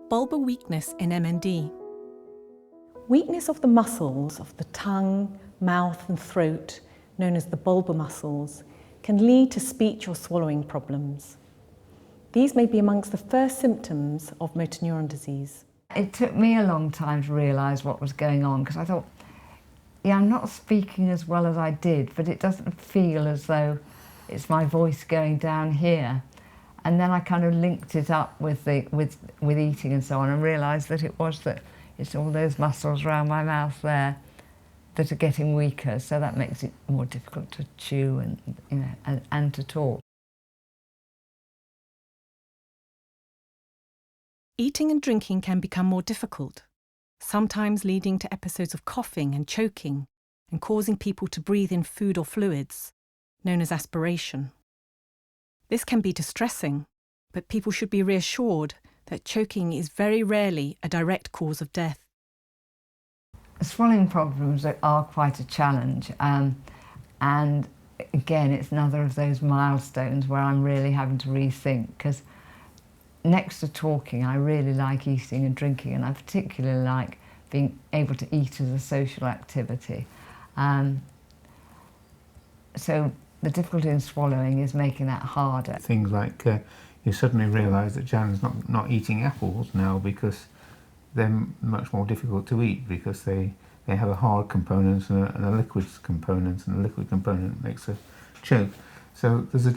Bulbar weakness in MND. Weakness of the muscles of the tongue, mouth and throat, known as the bulbar muscles, can lead to speech or swallowing problems. These may be amongst the first symptoms of motor neuron disease. It took me a long time to realise what was going on, because I thought, yeah, I'm not speaking as well as I did, but it doesn't feel as though it's my voice going down here. And then I kind of linked it up with eating and so on, and realised that it's all those muscles around my mouth there that are getting weaker, so that makes it more difficult to chew and to talk. Eating and drinking can become more difficult, sometimes leading to episodes of coughing and choking and causing people to breathe in food or fluids, known as aspiration. This can be distressing, but people should be reassured that choking is very rarely a direct cause of death. Swallowing problems are quite a challenge, and again, it's another of those milestones where I'm really having to rethink, because next to talking, I really like eating and drinking, and I particularly like being able to eat as a social activity. So the difficulty in swallowing is making that harder. Things like you suddenly realise that Jan's not eating apples now because they're much more difficult to eat, because they have a hard component and a liquid component, and the liquid component makes a choke. So there's a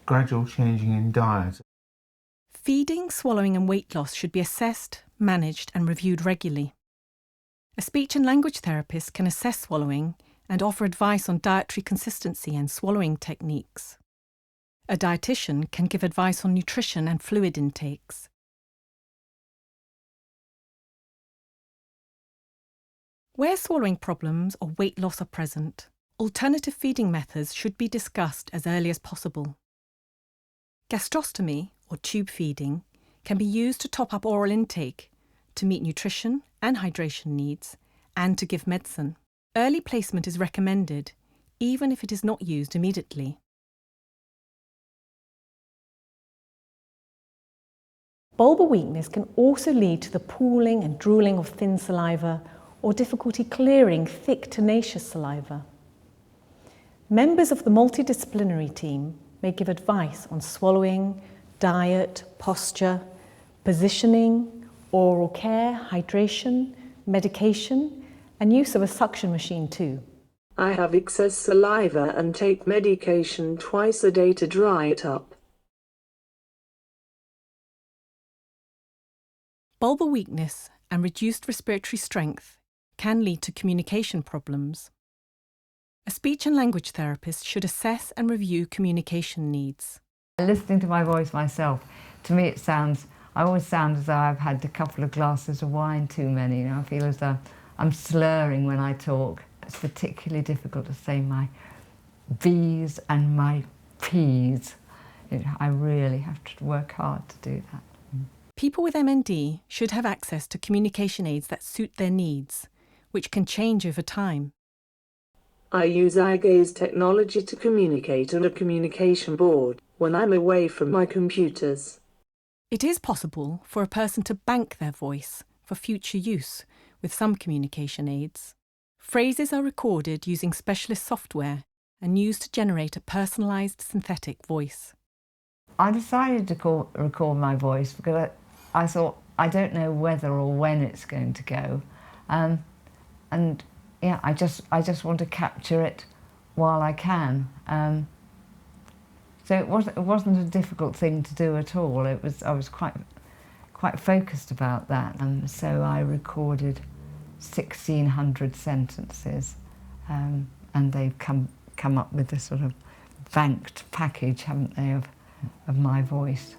gradual changing in diet. Feeding, swallowing and weight loss should be assessed, managed and reviewed regularly. A speech and language therapist can assess swallowing and offer advice on dietary consistency and swallowing techniques. A dietitian can give advice on nutrition and fluid intakes. Where swallowing problems or weight loss are present, alternative feeding methods should be discussed as early as possible. Gastrostomy, or tube feeding, can be used to top up oral intake, to meet nutrition and hydration needs, and to give medicine. Early placement is recommended, even if it is not used immediately. Bulbar weakness can also lead to the pooling and drooling of thin saliva or difficulty clearing thick, tenacious saliva. Members of the multidisciplinary team may give advice on swallowing, diet, posture, positioning, oral care, hydration, medication, and use of a suction machine too. I have excess saliva and take medication twice a day to dry it up. Bulbar weakness and reduced respiratory strength can lead to communication problems. A speech and language therapist should assess and review communication needs. Listening to my voice myself, to me I always sound as though I've had a couple of glasses of wine too many. I feel as though I'm slurring when I talk. It's particularly difficult to say my V's and my P's. I really have to work hard to do that. People with MND should have access to communication aids that suit their needs, which can change over time. I use eye gaze technology to communicate on a communication board when I'm away from my computers. It is possible for a person to bank their voice for future use with some communication aids. Phrases are recorded using specialist software and used to generate a personalised synthetic voice. I decided to record my voice because I thought, I don't know whether or when it's going to go. And yeah, I just want to capture it while I can. So it wasn't a difficult thing to do at all. I was quite focused about that. So I recorded 1,600 sentences, and they've come up with this sort of banked package, haven't they, of my voice.